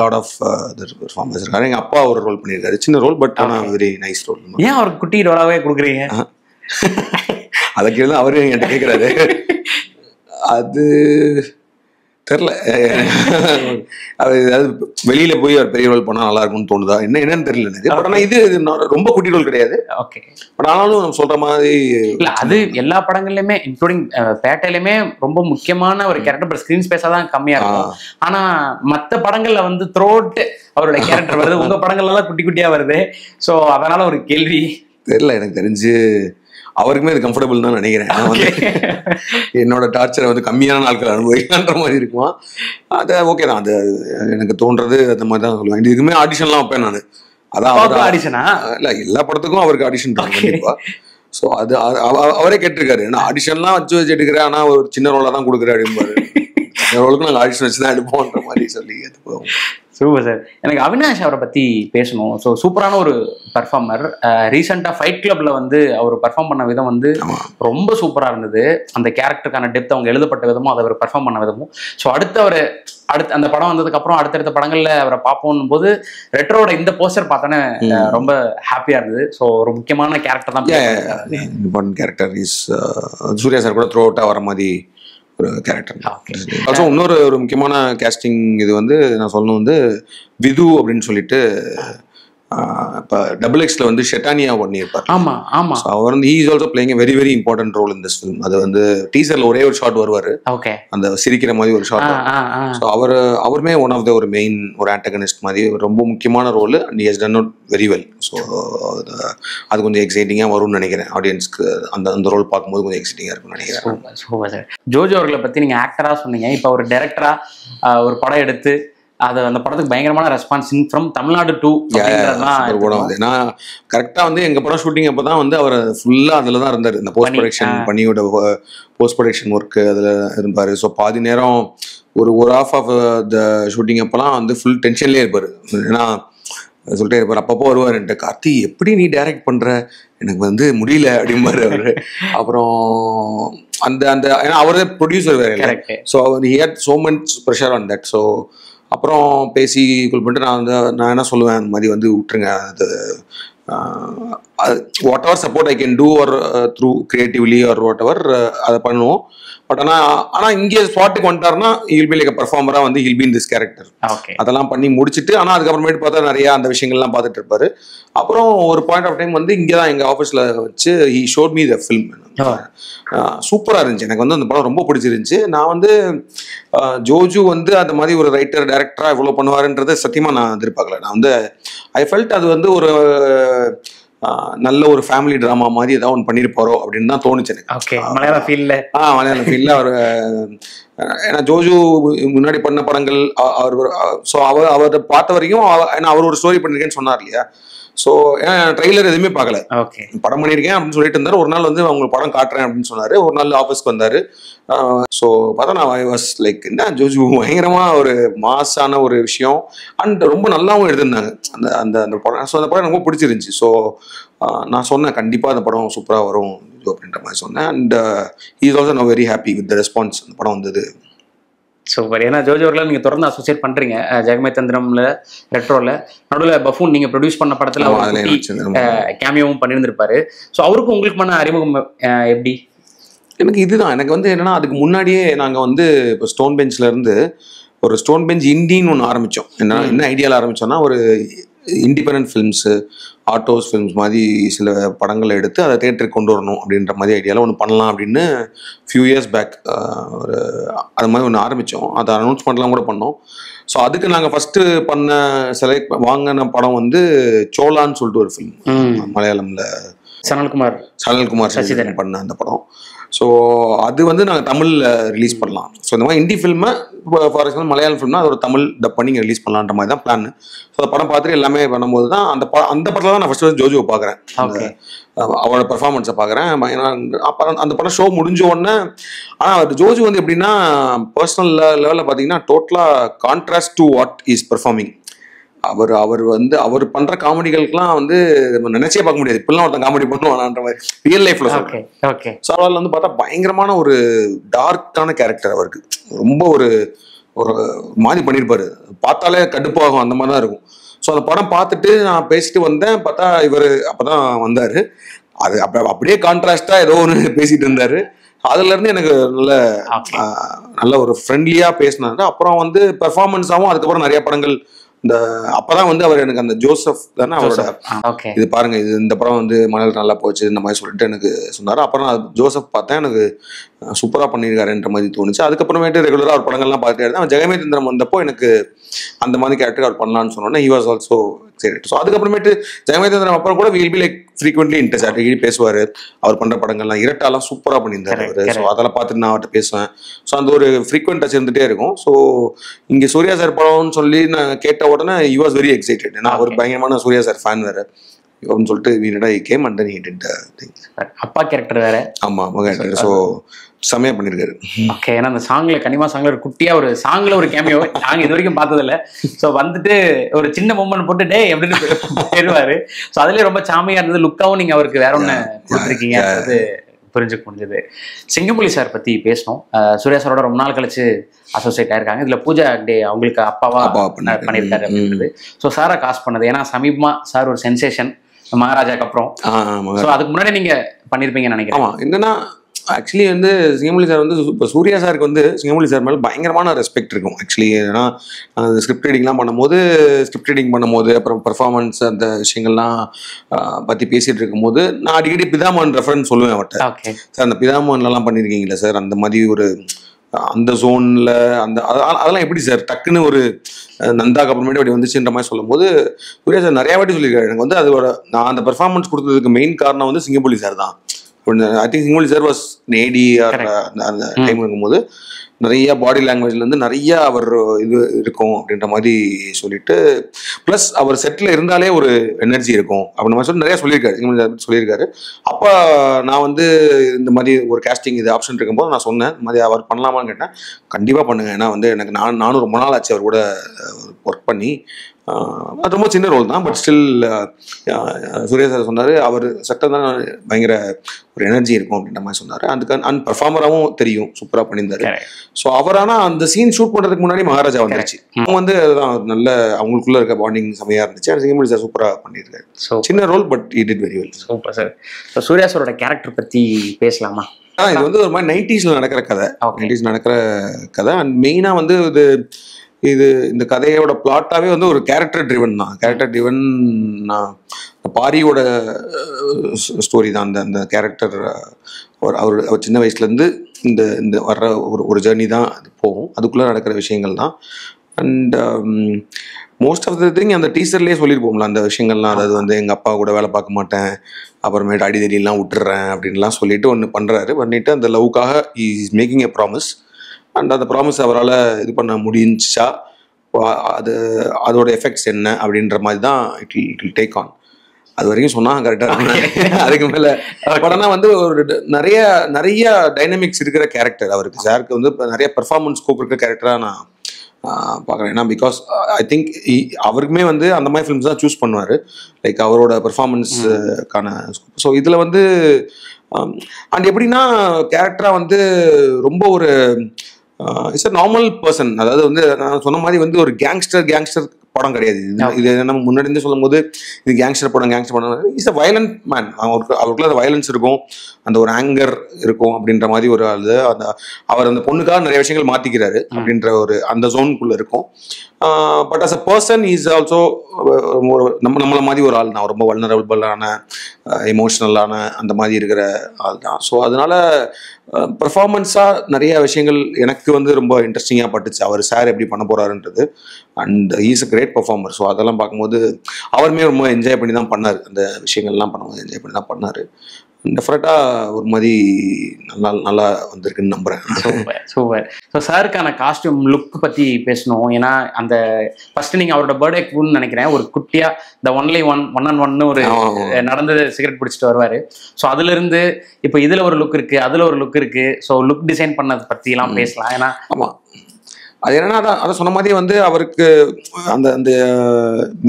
லாட் ஆஃப் பெர்ஃபார்மன்ஸ் இருக்காரு. எங்கள் அப்பா ஒரு ரோல் பண்ணியிருக்காரு, சின்ன ரோல் பட் ஆனால் வெரி நைஸ் ரோல். ஏன் அவருக்கு குட்டி ரோலாவே கொடுக்குறீங்க? அதை கேள்வி அவரு என்கிட்ட கேட்குறாரு. அது தெரில, அது ஏதாவது வெளியில போய் அவர் பெரிய ரோல் பண்ணால் நல்லா இருக்கும்னு தோணுதா என்னன்னு தெரியல எனக்கு. பட் ஆனால் இது ரொம்ப குட்டி ரோல் கிடையாது. ஓகே, பட் ஆனாலும் நம்ம சொல்ற மாதிரி இல்லை, அது எல்லா படங்கள்லையுமே இன்க்ளூடிங் பேட்டையிலுமே ரொம்ப முக்கியமான ஒரு கேரக்டர். பட் ஸ்கிரீன் ஸ்பேஸாக தான் கம்மியாக இருக்கும். ஆனால் மற்ற படங்கள்ல வந்து த்ரோட் அவரோட கேரக்டர் வருது, உங்க படங்கள்லாம் குட்டி குட்டியா வருது. ஸோ அதனால ஒரு கேள்வி. தெரியல, எனக்கு தெரிஞ்சு அவருக்குமே அது கம்ஃபர்டபுள் தான் நினைக்கிறேன். என்னோட டார்ச்சரை வந்து கம்மியான நாட்கள் அனுபவிக்கலான்ற மாதிரி இருக்குமா, அது ஓகே தான். அது எனக்கு தோன்றது அந்த மாதிரி தான் சொல்லுவேன். இதுக்குமே ஆடிஷன்லாம் வைப்பேன் நான். அதான் ஆடிஷனா இல்லை, எல்லா படத்துக்கும் அவருக்கு ஆடிஷன் கண்டிப்பா. ஸோ அது அவரே கேட்டிருக்காரு, ஏன்னா ஆடிஷன்லாம் வச்சு எடுக்கிறேன், ஆனால் ஒரு சின்ன ரோலாக தான் கொடுக்குறேன் அப்படிம்பாரு. சின்ன ரோலுக்கு நாங்கள் ஆடிஷன் வச்சு தான் எடுப்போன்ற மாதிரி சொல்லி எடுப்போம். Super sir. எனக்கு அவினாஷ் அவரை பற்றி பேசணும். ஸோ சூப்பரான ஒரு பர்ஃபார்மர். ரீசெண்டாக ஃபைட் கிளப்ல வந்து அவர் பர்ஃபார்ம் பண்ண விதம் வந்து ரொம்ப சூப்பராக இருந்தது. அந்த கேரக்டருக்கான டெப்த் அவங்க எழுதப்பட்ட விதமும் அதை அவர் பர்ஃபார்ம் பண்ண விதமும். ஸோ அடுத்த அந்த படம் வந்ததுக்கப்புறம் அடுத்தடுத்த படங்களில் அவரை பார்ப்போம் போது ரெட்ரோட இந்த போஸ்டர் பார்த்தோன்னே ரொம்ப ஹாப்பியாக இருந்தது. ஸோ ஒரு முக்கியமான கேரக்டர் தான். Important character is Suriya sir கூட த்ரூ அவுட்டாக வர மாதிரி ஒரு கேரக்டர். ஆல்சோ இன்னொரு ஒரு முக்கியமான கேஸ்டிங் இது வந்து நான் சொல்லணும் வந்து விது அப்படின்னு சொல்லிட்டு இப்போ XXXல வந்து ஷெட்டானியா பண்ணியிருப்பார். ஆமா ஆமா. அவர் வந்து he is also playing very very important role in this film. அது வந்து டீசர்ல ஒரே ஒரு ஷாட் வருவார், அந்த சிரிக்கிற மாதிரி ஒரு ஷாட். ஸோ அவருமே ஒன் ஆஃப் த ஒரு மெயின் ஒரு ஆன்டகனிஸ்ட் மாதிரி ரொம்ப முக்கியமான role. And he has done out very well. So அது கொஞ்சம் எக்ஸைட்டிங்காக வரும்னு நினைக்கிறேன். ஆடியன்ஸ்க்கு அந்த ரோல் பார்க்கும்போது கொஞ்சம் எக்ஸைட்டிங்காக இருக்கும்னு நினைக்கிறேன். Super sir. ஜோஜோ அவர்களை பற்றி நீங்கள் ஆக்டராக சொன்னீங்க. இப்போ ஒரு டைரக்டராக ஒரு படம் எடுத்து அது அந்த படத்துக்கு பயங்கரமான ரெஸ்பான்ஸ் ஃப்ரம் தமிழ்நாடு டூ ஏன்னா கரெக்டா வந்து எங்க படம் ஷூட்டிங் அப்பதான் வந்து அவர் ஃபுல்லா அதுல தான் இருந்தாரு. இந்த போஸ்ட் ப்ரொடக்ஷன் பண்ணியோட போஸ்ட் ப்ரொடக்ஷன் ஒர்க் அதுல இருப்பாரு. ஸோ பாதி நேரம் ஒரு ஹாஃப் ஆஃப் த ஷூட்டிங் அப்பெல்லாம் வந்து ஃபுல் டென்ஷன்லேயே இருப்பாரு. ஏன்னா சொல்லிட்டே இருப்பார். அப்பப்போ வருவார் என்கிட்ட, கார்த்தி எப்படி நீ டைரக்ட் பண்ற, எனக்கு வந்து முடியல அப்படிம்பாரு அவரு. அப்புறம் அந்த அந்த ஏன்னா அவரே ப்ரொடியூசர் வேற இல்லை. So he had so much pressure on that. So அப்புறம் பேசி குள் பண்ணிட்டு நான் என்ன சொல்லுவேன், அந்த மாதிரி வந்து விட்டுருங்க, அது whatever support I can do or through creatively or whatever அதை பண்ணுவோம். பட் ஆனால் இங்கே ஸ்பாட்டுக்கு வந்துட்டாருன்னா ஹில் பி லைக் பர்ஃபார்மராக வந்து he'll be in this character. அதெல்லாம் பண்ணி முடிச்சுட்டு ஆனால் அதுக்கப்புறமேட்டு பார்த்தா நிறைய அந்த விஷயங்கள்லாம் பார்த்துட்டு இருப்பாரு. அப்புறம் ஒரு பாயிண்ட் ஆஃப் டைம் வந்து இங்கே தான் எங்கள் ஆஃபீஸில் வச்சு ஹி ஷோட் மீ த ஃபில்ம். சூப்பராக இருந்துச்சு, எனக்கு வந்து அந்த படம் ரொம்ப பிடிச்சிருந்துச்சு. நான் வந்து ஜோஜு வந்து அந்த மாதிரி ஒரு ரைட்டர் டைரக்டராக இவ்வளோ பண்ணுவாருன்றதை சத்தியமாக நான் எதிர்பார்க்கல. நான் வந்து ஐ ஃபெல்ட் அது வந்து ஒரு நல்ல ஒரு ஃபேமிலி ட்ராமா மாதிரி ஏதாவது ஒன்று பண்ணியிருப்பாரோ அப்படின்னு தான் தோணுச்சு எனக்கு. மலையாள ஃபீல்டில் அவர் ஏன்னா ஜோஜு முன்னாடி பண்ண படங்கள் அவர் ஸோ அவரை பார்த்த வரைக்கும் ஏன்னா அவர் ஒரு ஸ்டோரி பண்ணியிருக்கேன்னு சொன்னார் இல்லையா. ஸோ ட்ரெய்லர் எதுவுமே பார்க்கல, படம் பண்ணியிருக்கேன் அப்படின்னு சொல்லிட்டு இருந்தார். ஒரு நாள் வந்து அவங்களுக்கு படம் காட்டுறேன் அப்படின்னு சொன்னார். ஒரு நாள் ஆஃபீஸ்க்கு வந்தார். ஸோ பார்த்தா நான் ஐ வாஸ் லைக் என்ன ஜோஜு பயங்கரமாக ஒரு மாஸான ஒரு விஷயம் அண்ட் ரொம்ப நல்லாவும் எடுத்திருந்தாங்க அந்த அந்த அந்த படம். ஸோ அந்த படம் எனக்கு ரொம்ப பிடிச்சிருந்துச்சி. ஸோ நான் சொன்னேன் கண்டிப்பாக அந்த படம் சூப்பராக வரும் அப்படின்ற மாதிரி சொன்னேன். அண்ட் இஸ் ஆல்சோ நான் very happy with the response அந்த படம் வந்தது. சூப்பர். ஏன்னா ஜோஜோ அவர்களை நீங்கள் தொடர்ந்து அசோசியேட் பண்ணுறீங்க ஜெகமே தந்திரம்ல, ரெட்ரோவில், நடுவில் பஃபூன் நீங்கள் ப்ரொடியூஸ் பண்ண படத்தில் கேமியோவும் பண்ணியிருந்திருப்பாரு. ஸோ அவருக்கும் உங்களுக்குமான அறிமுகம் எப்படி? எனக்கு இதுதான், எனக்கு வந்து என்னன்னா அதுக்கு முன்னாடியே நாங்கள் வந்து இப்போ ஸ்டோன் பெஞ்சில் இருந்து ஒரு ஸ்டோன் பெஞ்ச் இண்டின்னு ஒன்று ஆரம்பித்தோம். என்ன ஐடியாவில் ஆரம்பித்தோன்னா ஒரு இண்டிபெண்டன்ட் ஃபிலிம்ஸு, ஆர்டோஸ் ஃபிலிம்ஸ் மாதிரி சில படங்களை எடுத்து அதை தேட்டருக்கு கொண்டு வரணும் அப்படின்ற மாதிரி ஐடியாவில் ஒன்று பண்ணலாம் அப்படின்னு ஃபியூ இயர்ஸ் பேக் ஒரு அது மாதிரி ஒன்று ஆரம்பித்தோம். அதை அனௌன்ஸ்மெண்ட்லாம் கூட பண்ணோம். ஸோ அதுக்கு நாங்கள் ஃபஸ்ட்டு வாங்கின படம் வந்து சோலான்னு சொல்லிட்டு ஒரு ஃபிலிம், மலையாளமில் சனல்குமார் சசிதரன் பண்ண அந்த படம். ஸோ அது வந்து நாங்கள் தமிழில் ரிலீஸ் பண்ணலாம். ஸோ இந்த மாதிரி இந்தி ஃபில்மை ஃபார் எக்ஸாம்பிள் மலையாளம் ஃபில்ம்னா அது ஒரு தமிழ் டப் பண்ணி ரிலீஸ் பண்ணலான்ற மாதிரி தான் பிளான். ஸோ அந்த படம் பார்த்துட்டு எல்லாமே பண்ணும்போது தான் அந்த படத்தில் தான் நான் ஃபர்ஸ்ட் வந்து ஜோஜுவை பார்க்குறேன், அவரோட பெர்ஃபார்மன்ஸை பார்க்குறேன். அப்புறம் அந்த படம் ஷோ முடிஞ்ச உடனே ஆனால் ஜோஜு வந்து எப்படின்னா பர்சனல் லெவலில் பார்த்தீங்கன்னா டோட்டலாக contrast to what is performing. அவர் வந்து அவர் பண்ற காமெடிகளுக்குலாம் வந்து நினைச்சே பார்க்க முடியாது. இப்பெல்லாம் ஒருத்தன் காமெடி பண்ணுவானான்ற மாதிரி ரியல் லைஃப்ல சொல்றேன். ஸோ அவரால் வந்து பார்த்தா பயங்கரமான ஒரு டார்க்கான கேரக்டர் அவருக்கு, ரொம்ப ஒரு ஒரு மாதிரி பண்ணியிருப்பாரு, பார்த்தாலே கடுப்பாகும் அந்த மாதிரி தான் இருக்கும். ஸோ அந்த படம் பார்த்துட்டு நான் பேசிட்டு வந்தேன், பார்த்தா இவர் அப்பதான் வந்தாரு. அது அப்படியே கான்ட்ராஸ்டா ஏதோ ஒன்று பேசிட்டு இருந்தாரு. அதுல இருந்து எனக்கு நல்ல ஒரு ஃப்ரெண்ட்லியா பேசினாரு. அப்புறம் வந்து பெர்ஃபார்மன்ஸாகவும் அதுக்கப்புறம் நிறைய படங்கள் இந்த அப்பதான் வந்து அவர் எனக்கு அந்த ஜோசப் தானே அவரோட இது பாருங்க இது இந்த படம் வந்து மலையாளம் நல்லா போச்சு இந்த மாதிரி சொல்லிட்டு எனக்கு சொன்னாரு. அப்புறம் நான் ஜோசப் பார்த்தேன், எனக்கு சூப்பரா பண்ணியிருக்காருன்ற மாதிரி தோணுச்சு. அதுக்கப்புறமேட்டு ரெகுலரா அவர் படங்கள்லாம் பார்த்துட்டே இருந்தேன். அவன் ஜெகமே தந்திரம் வந்தப்போ எனக்கு அந்த மாதிரி கேரக்டர் அவர் பண்ணலான்னு சொன்னோன்னே he was also excited. So அதுக்கப்புறமேட்டு ஜெகமே தந்திரம் அப்புறம் கூட will be like frequently in touch, அடிக்கடி பேசுவார். அவர் பண்ணுற படங்கள்லாம் இரட்டாலாம் சூப்பராக பண்ணியிருந்தார் அவர். ஸோ அதெல்லாம் பார்த்துட்டு நான் அவர்கிட்ட பேசுவேன். ஸோ அந்த ஒரு ஃப்ரீக்வெண்ட் டச் இருந்துகிட்டே இருக்கும். ஸோ இங்கே சூர்யா சார் படம்னு சொல்லி நான் கேட்ட உடனே ஹி வாஸ் வெரி எக்ஸைட்டட். ஏன்னா அவர் பயங்கரமான சூர்யா சார் ஃபேன் வேறு அப்படின்னு சொல்லிட்டு வீணடா came and then he did thing. அப்பா கேரக்டர் வேற. ஆமாம் மகன். ஸோ செமையா பண்ணியிருக்காரு. ஓகே. ஏன்னா அந்த சாங்ல கனிமா சாங்ல ஒரு குட்டியா ஒரு சாங்ல ஒரு கேமியோ நாங்க இது வரைக்கும் பார்த்ததில்ல. ஸோ வந்துட்டு ஒரு சின்ன மூமெண்ட் போட்டு டே எப்படின்னு பேருவாரு. ஸோ அதுலேயே ரொம்ப சாமியா இருந்தது. லுக்காவும் நீங்க அவருக்கு வேற ஒன்று கொடுத்துருக்கீங்க, அது புரிஞ்சுக்க முடிஞ்சது. சிங்கம்புலி சார் பத்தி பேசணும். சூர்யா சாரோட ரொம்ப நாள் கழிச்சு அசோசியேட் ஆயிருக்காங்க. இதுல பூஜா டே அவங்களுக்கு அப்பாவா பண்ணியிருக்காரு அப்படின்றது. ஸோ சாரா காஸ்ட் பண்ணது ஏன்னா சமீபமா சார் ஒரு சென்சேஷன் மகாராஜாக்கு அப்புறம். ஸோ அதுக்கு முன்னாடி நீங்க பண்ணிருப்பீங்கன்னு நினைக்கிறேன். ஆமா, என்னன்னா ஆக்சுவலி வந்து சிங்கம்புலி சார் வந்து இப்போ சூர்யா சாருக்கு வந்து சிங்கம்புலி சார் மேலே பயங்கரமான ரெஸ்பெக்ட் இருக்கும் ஆக்சுவலி. ஏன்னா ஸ்கிரிப்ட் ரீடிங்லாம் பண்ணும்போது அப்புறம் பர்ஃபார்மன்ஸ் அந்த விஷயங்கள்லாம் பற்றி பேசிகிட்டு இருக்கும்போது நான் அடிக்கடி பிதாமன் ரெஃபரன்ஸ் சொல்லுவேன் அவர்கிட்ட. சார் அந்த பிதாமன்லாம் பண்ணியிருக்கீங்களா சார், அந்த மாதிரி ஒரு அந்த ஜோனில் அந்த அதெல்லாம் எப்படி சார் டக்குன்னு ஒரு நந்தாக்கு அப்புறமேட்டு அப்படி வந்துச்சுன்ற மாதிரி சொல்லும்போது சூர்யா சார் நிறையா வாட்டி சொல்லியிருக்காரு எனக்கு வந்து அதோட நான் அந்த பெர்ஃபார்மன்ஸ் கொடுத்ததுக்கு மெயின் காரணம் வந்து சிங்கம்புலி சார் தான் கொஞ்சம் ஐ திங்க் சிங்கமொழி சார் வாஸ் நேடி அந்த டைம் இருக்கும்போது நிறைய பாடி லாங்குவேஜ்ல இருந்து நிறைய அவர் இது இருக்கும் அப்படின்ற மாதிரி சொல்லிட்டு ப்ளஸ் அவர் செட்டில் இருந்தாலே ஒரு எனர்ஜி இருக்கும் அப்படின்ற மாதிரி சொல்லி நிறைய சொல்லியிருக்காரு சொல்லியிருக்காரு. அப்போ நான் வந்து இந்த மாதிரி ஒரு கேஸ்டிங் இது ஆப்ஷன் இருக்கும்போது நான் சொன்னேன் இந்த மாதிரி அவர் பண்ணலாமான்னு கேட்டேன். கண்டிப்பாக பண்ணுங்க, ஏன்னா வந்து எனக்கு நானும் ரொம்ப நாள் ஆச்சு அவர் கூட ஒர்க் பண்ணி. அது ரொம்ப சின்ன ரோல் தான், பட் ஸ்டில் சூர்யா சார் சொன்னார் அவர் சட்டம் தான் பயங்கர ஒரு எனர்ஜி இருக்கும் அப்படின்ற மாதிரி சொன்னார். அதுக்கு பெர்ஃபார்மராகவும் தெரியும், சூப்பராக பண்ணியிருந்தாரு. ஸோ அவர் ஆனால் அந்த சீன் ஷூட் பண்ணுறதுக்கு முன்னாடி மகாராஜா வந்துருச்சு. அவங்க வந்து நல்ல அவங்களுக்குள்ள இருக்க பாண்டிங் செமையாக இருந்துச்சு. அது சிங்கமொழி சார் சூப்பராக பண்ணியிருக்காரு. சின்ன role but he did very well. Super sir. So Suriya சாரோட கேரக்டர் பற்றி பேசலாமா? இது வந்து ஒரு மாதிரி 90s நடக்கிற கதை. 90s நடக்கிற கதை. அண்ட் மெயினாக வந்து இந்த கதையோட பிளாட்டாவே வந்து ஒரு கேரக்டர் ட்ரிவன் தான். கேரக்டர் ட்ரிவன் பாரியோட ஸ்டோரி தான். அந்த கேரக்டர் அவர் சின்ன வயசுலேருந்து இந்த வர்ற ஒரு ஜேர்னி தான் போகும். அதுக்குள்ளே நடக்கிற விஷயங்கள் தான். And most of the thing அந்த டீசர்லேயே சொல்லியிருப்போம்ல அந்த விஷயங்கள்லாம். அதாவது வந்து எங்கள் அப்பா கூட வேலை பார்க்க மாட்டேன், அப்புறமேட்டு அடிதடியெல்லாம் விட்டுறேன் அப்படின்லாம் சொல்லிட்டு ஒன்று பண்ணிட்டு அந்த லவ்வுக்காக is making a promise. And அந்த ப்ராமிஸ் அவரால் இது பண்ண முடிஞ்சா அதோட எஃபெக்ட்ஸ் என்ன அப்படின்ற மாதிரி தான் இட் வில் டேக் ஆன். அது வரைக்கும் சொன்னால் கரெக்டாக அதுக்கு மேலே படம்னா வந்து ஒரு நிறைய டைனமிக்ஸ் இருக்கிற கேரக்டர் அவருக்கு. சாருக்கு வந்து நிறைய பெர்ஃபார்மன்ஸ் ஸ்கோப் இருக்கிற கேரக்டராக நான் பார்க்குறேன். ஏன்னா பிகாஸ் ஐ திங்க் அவருக்குமே வந்து அந்த மாதிரி ஃபிலிம்ஸ் தான் சூஸ் பண்ணுவார், லைக் அவரோட பெர்ஃபார்மன்ஸுக்கான ஸ்கோப். ஸோ இதில் வந்து அண்ட் எப்படின்னா கேரக்டராக வந்து ரொம்ப ஒரு இட்ஸ் அ நார்மல் பர்சன். அதாவது வந்து நான் சொன்ன மாதிரி வந்து ஒரு கேங்ஸ்டர் படம் கிடையாது இது. நம்ம முன்னாடி சொல்லும் போது இது கேங்ஸ்டர் படம் இட்ஸ் அ வயலண்ட் மேன். அவருக்குள்ள அந்த வயலன்ஸ் இருக்கும், அந்த ஒரு ஆங்கர் இருக்கும் அப்படின்ற மாதிரி ஒரு ஆள். அவர் அந்த பொண்ணுக்காக நிறைய விஷயங்கள் மாற்றிக்கிறாரு அப்படின்ற ஒரு அந்த ஜோனுக்குள்ளே இருக்கும். But as a person is also ஒரு நம்மளை மாதிரி ஒரு ஆள் தான். ரொம்ப வல்னரபிளான எமோஷ்னலான அந்த மாதிரி இருக்கிற ஆள் தான். ஸோ அதனால பெர்ஃபார்மன்ஸாக நிறைய விஷயங்கள் எனக்கு வந்து ரொம்ப இன்ட்ரெஸ்டிங்காக பட்டுச்சு. அவர் சார் எப்படி பண்ண போகிறாருன்றது. And he's a great performer. So அதெல்லாம் பார்க்கும்போது அவருமே ரொம்ப என்ஜாய் பண்ணி தான் பண்ணார். அந்த விஷயங்கள்லாம் பண்ணும்போது என்ஜாய் பண்ணி தான் பண்ணார். டெஃபினட்டாக ஒரு மாதிரி நல்லா வந்திருக்குன்னு நம்புகிறேன். சூப்பர். ஸோ சாருக்கான காஸ்டியூம் லுக் பற்றி பேசணும். ஏன்னா அந்த ஃபர்ஸ்ட் நீங்கள் அவரோட பர்த்டேக்குன்னு நினைக்கிறேன் ஒரு குட்டியாக இந்த ஒன் ஒரு நடந்தது சிகரெட் பிடிச்சிட்டு வருவார். ஸோ அதுலேருந்து இப்போ இதில் ஒரு லுக் இருக்குது, அதில் ஒரு லுக் இருக்குது. ஸோ லுக் டிசைன் பண்ணதை பற்றிலாம் பேசலாம். ஏன்னா ஆமாம், அது என்னன்னா அதை சொன்ன மாதிரி வந்து அவருக்கு அந்த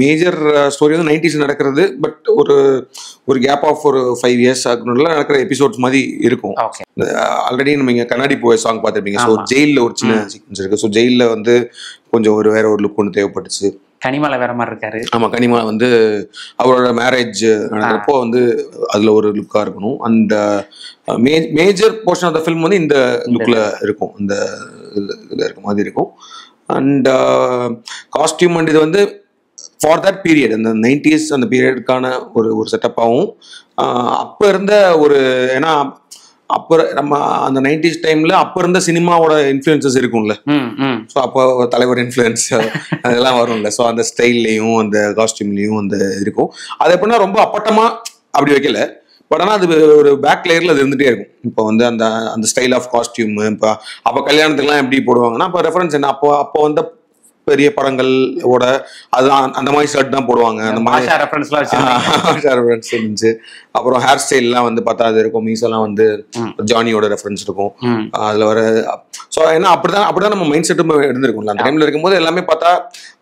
மேஜர் ஸ்டோரி வந்து 90s நடக்கிறது. பட் ஒரு கேப் ஆஃப் ஒரு 5 years நடக்கிற எபிசோட்ஸ் மாதிரி இருக்கும். ஆல்ரெடி நம்ம இங்கே கண்ணாடி போய் சாங் பார்த்துருப்பீங்க. ஸோ ஜெயிலில் ஒரு சின்ன சீக்வன்ஸ் இருக்கு. ஸோ ஜெயிலில் வந்து கொஞ்சம் வேற ஒரு லுக் ஒன்று தேவைப்பட்டுச்சு. கனிமால வேற மாதிரி இருக்காரு. ஆமாம், கனிமா வந்து அவரோட மேரேஜ் நடக்கிறப்போ வந்து அதில் ஒரு லுக்காக இருக்கணும். அந்த major portion of the film வந்து இந்த லுக்கில் இருக்கும், இந்த இதில் இருக்க மாதிரி இருக்கும். அண்ட் காஸ்டியூம் அண்ட் இது வந்து ஃபார் தட் பீரியட் அந்த 90s அந்த பீரியடுக்கான ஒரு செட்டப்பாகவும் அப்போ இருந்த ஒரு ஏன்னா அப்போ நம்ம அந்த 90s டைம்ல அப்போ இருந்த சினிமாவோட இன்ஃப்ளூயன்சஸ் இருக்கும்ல. ஸோ அப்போ தலைவர் இன்ஃப்ளூயன்ஸ் அதெல்லாம் வரும்ல. ஸோ அந்த ஸ்டைல்லையும் அந்த காஸ்டியூம்லையும் அந்த இருக்கும். அது எப்படின்னா ரொம்ப அப்பட்டமா அப்படி வைக்கல, பட் ஆனால் அது ஒரு பேக் லேயர்ல அது இருந்துகிட்டே இருக்கும். இப்போ வந்து அந்த ஸ்டைல் ஆஃப் காஸ்டியூம் இப்போ அப்போ கல்யாணத்துக்குலாம் எப்படி போடுவாங்கன்னா இப்போ ரெஃபரன்ஸ் என்ன அப்போ வந்து பெரிய படங்களோட அதுதான் அந்த மாதிரி ஷர்ட் தான் போடுவாங்க. அந்த மாதிரி ரெஃபரன்ஸ் இருந்துச்சு. அப்புறம் ஹேர் ஸ்டைல்லாம் வந்து பார்த்தா அது இருக்கும். மீசெல்லாம் வந்து ஜானியோட ரெஃபரன்ஸ் இருக்கும் அதில் வர. ஸோ ஏன்னா அப்படிதான் நம்ம மைண்ட் செட்டும் இருந்திருக்கும்ல அந்த டைம்ல இருக்கும்போது. எல்லாமே பார்த்தா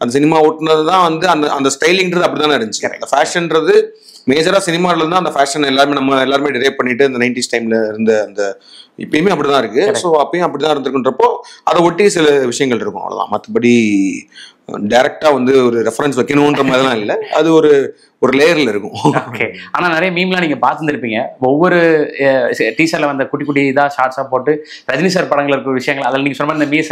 அந்த சினிமா ஓட்டுனது தான் வந்து அந்த ஸ்டைலிங்கிறது அப்படிதானே இருந்துச்சு. அந்த ஃபேஷன்றது மேஜரா சினிமாவில் இருந்தால் அந்த ஃபேஷன் எல்லாருமே டிரைவ் பண்ணிட்டு அந்த 90s டைம்ல இருந்த அந்த இப்பயுமே அப்படிதான் இருக்கு. ஸோ அப்பயும் அப்படிதான் இருந்திருக்குன்றப்போ அதை ஒட்டி சில விஷயங்கள் இருக்கும், அவ்வளோதான். மற்றபடி டைரக்டா வந்து ஒரு ரெஃபரன்ஸ் வைக்கணுன்ற மாதிரிலாம் இல்லை, அது ஒரு லேயர்ல இருக்கும். ஓகே. ஆனா நிறைய மீம்லாம் நீங்க பார்த்துருப்பீங்க. ஒவ்வொரு டீசர்ல வந்த குட்டி குட்டி இதா ஷார்ட்ஸா போட்டு ரஜினி சார் படங்கள் இருக்க விஷயங்கள் அதில் நீங்க சொன்ன அந்த மீச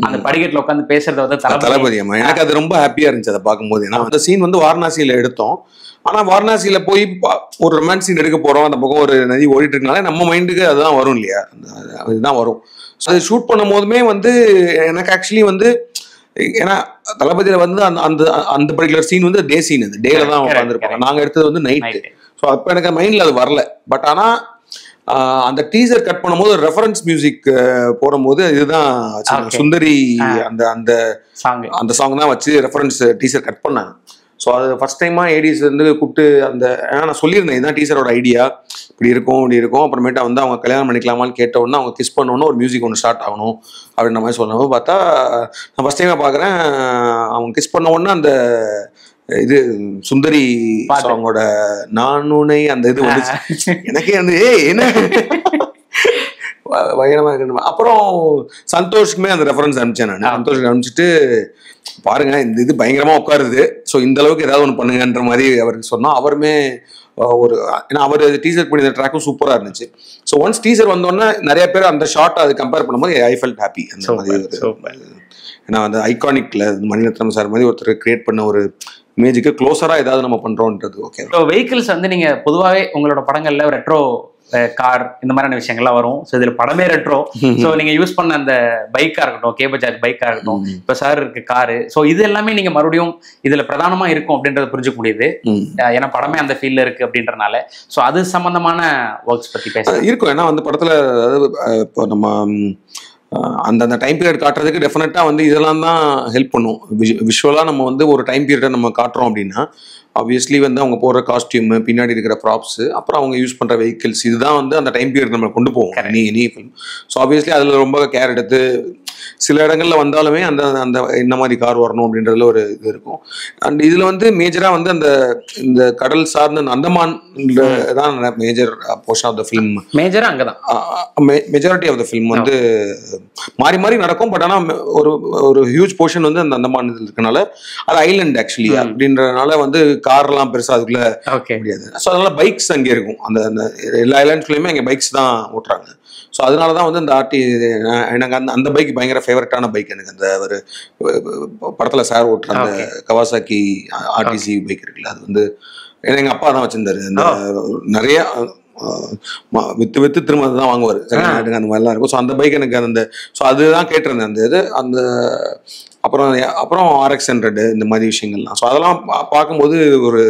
அந்த படிக்கட்டில் உட்காந்து பேசுறத வந்து தளபதி அம்மா எனக்கு அது ரொம்ப ஹாப்பியா இருந்துச்சு அதை பார்க்கும்போது. ஏன்னா அந்த சீன் வந்து வாரணாசியில எடுத்தோம். ஆனா வாரணாசியில போய் ஒரு ரொமான்ஸ் சீன் எடுக்க போறோம், அந்த பக்கம் ஒரு நதி ஓடிட்டு இருக்கனால நம்ம மைண்டுக்கு அதுதான் வரும் இல்லையா, அதுதான் வரும். ஸோ அது ஷூட் பண்ணும் போதுமே வந்து எனக்கு ஆக்சுவலி வந்து ஏன்னா தளபதியில வந்து அந்த பர்டிகுலர் சீன் வந்து டே சீன், அது டேல தான் உட்காந்துருப்பாங்க. நாங்க எடுத்தது வந்து நைட்டு. ஸோ அப்போ எனக்கு மைண்ட்ல அது வரல. பட் ஆனா அந்த டீசர் கட் பண்ணும்போது ரெஃபரன்ஸ் மியூசிக் போடும்போது இதுதான் சுந்தரி அந்த அந்த அந்த சாங் தான் வச்சு ரெஃபரன்ஸ் டீசர் கட் பண்ணாங்க. ஸோ அது ஃபர்ஸ்ட் டைமாக ஏடிஸ் வந்து கூப்பிட்டு அந்த நான் சொல்லியிருந்தேன் இதுதான் டீசரோட ஐடியா, இப்படி இருக்கும் அப்புறமேட்டா வந்து அவங்க கல்யாணம் பண்ணிக்கலாமான்னு கேட்ட உடனே அவங்க கிஸ் பண்ணோன்னு ஒரு மியூசிக் ஒன்று ஸ்டார்ட் ஆகணும் அப்படின்ற மாதிரி சொன்னபோது பார்த்தா நான் ஃபர்ஸ்ட் டைமாக பார்க்குறேன் அவங்க கிஸ் பண்ண உடனே அந்த இது சுந்தரி சாங்கோட நானுனை அந்த இது வந்துச்சு. எனக்கே வந்து என்ன பயங்கரமா இருக்கு. அப்புறம் சந்தோஷுக்குமே அந்த ரெஃபரன்ஸ் அனுப்பிச்சேன் நான். சந்தோஷுக்கு அனுப்பிச்சிட்டு பாருங்க இந்த இது பயங்கரமா உட்காருது, ஸோ இந்த அளவுக்கு ஏதாவது ஒன்று பண்ணுங்கன்ற மாதிரி அவருக்கு சொன்னோம். அவருமே ஒரு ஏன்னா அவர் டீசர் பண்ணி ட்ராக்கும் சூப்பராக இருந்துச்சு. ஸோ ஒன்ஸ் டீசர் வந்தோடனே நிறைய பேர் அந்த ஷார்ட் அது கம்பேர் பண்ணும்போது ஐ ஃபெல்ட் ஹாப்பி. அந்த மாதிரி ஏன்னா அந்த ஐகானிக்ல மணிரத்னம் சார் மாதிரி ஒருத்தர் கிரியேட் பண்ண ஒரு இமேஜுக்கு க்ளோஸரா ஏதாவது நம்ம பண்றோம்ன்றது ஓகே. ஸோ வெஹிக்கிள்ஸ் வந்து நீங்க பொதுவாகவே உங்களோட படங்கள்ல ரெட்ரோ கார் இந்த மாதிரியான விஷயங்கள்லாம் வரும். ஸோ இதில் படமே ரெட்ரோ. ஸோ நீங்கள் யூஸ் பண்ண அந்த பைக்காக இருக்கட்டும், கே பஜாஜ் பைக்காக இருக்கட்டும், இப்போ சார் இருக்கு காரு, ஸோ இது எல்லாமே நீங்கள் மறுபடியும் இதில் பிரதானமாக இருக்கும் அப்படின்றத புரிஞ்சுக்க முடியுது. ஏன்னா படமே அந்த ஃபீல்டில் இருக்கு அப்படின்றனால. ஸோ அது சம்பந்தமான ஒர்க்ஸ் பற்றி பேச இருக்கும். ஏன்னா வந்து படத்தில் அதாவது இப்போ நம்ம அந்த டைம் பீரியட் காட்டுறதுக்கு டெஃபினட்டாக வந்து இதெல்லாம் தான் ஹெல்ப் பண்ணும். விஷுவலாக நம்ம வந்து ஒரு டைம் பீரியடை நம்ம காட்டுறோம் அப்படின்னா ஆப்வியஸ்லி வந்து அவங்க போடுற காஸ்டியூம், பின்னாடி இருக்கிற ப்ராப்ஸ், அப்புறம் அவங்க யூஸ் பண்ணுற வெஹிக்கிள்ஸ், இதுதான் வந்து அந்த டைம் பீரியட் நம்ம கொண்டு போவோம் எனி ஃபிலிம். ஸோ ஆப்வியஸ்லி அதில் ரொம்ப கேர் எடுத்து சில இடங்கள்ல வந்தாலுமே அந்த அந்த என்ன மாதிரி கார் வரணும் அப்படின்றதுல ஒரு இது இருக்கும். அண்ட் இதில் வந்து மேஜராக வந்து அந்த இந்த கடல் சார்ந்த அந்தமான் தான் major portion of the film. மேஜராக அங்கே தான் மெஜாரிட்டி ஆஃப் த ஃபிலிம் வந்து மாறி மாறி நடக்கும். பட் ஆனால் ஒரு ஹியூஜ் போர்ஷன் வந்து அந்த அந்தமான் இதில் இருக்கனால அது ஐலண்ட் ஆக்சுவலி அப்படின்றதுனால வந்து கார்லாம் பெருசாக அதுக்குள்ள முடியாது. ஸோ அதனால பைக்ஸ் அங்கே இருக்கும். அந்த அந்த எல்லா ஐலாண்ட்ஸ்லையுமே அங்கே பைக்ஸ் தான் ஓட்டுறாங்க. ஸோ அதனால தான் வந்து இந்த எனக்கு அந்த பைக் பயங்கர ஃபேவரட்டான பைக் எனக்கு. அந்த ஒரு படத்தில் சார் ஓட்டுற அந்த கவாசாக்கி ஆர்டிசி பைக் இருக்குல்ல, அது வந்து எங்கள் அப்பா தான் வச்சிருந்தாரு. அந்த நிறைய வித்து திரும்ப தான் வாங்குவார் செகண்ட் அந்த மாதிரிலாம் இருக்கும். ஸோ அந்த பைக் எனக்கு அந்த ஸோ அதுதான் கேட்டிருந்தேன் அந்த இது அந்த அப்புறம் RX-100 இந்த மாதிரி விஷயங்கள்லாம். ஸோ அதெல்லாம் பார்க்கும்போது ஒரு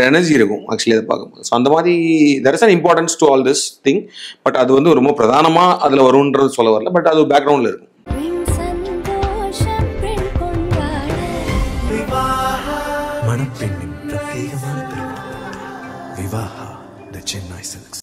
எனர்ஜி இருக்கும் ஆக்சுவலி அதை பார்க்கும்போது. ஸோ அந்த மாதிரி there is an importance to all this thing. But அது வந்து ரொம்ப பிரதானமாக அதில் வரும்ன்றது சொல்ல வரல. பட் அது பேக்ரவுண்டில் இருக்கும். மணப்பெண்ணின் பிரத்யேகமான விவாஹா தி சென்னை சில்க்ஸ்.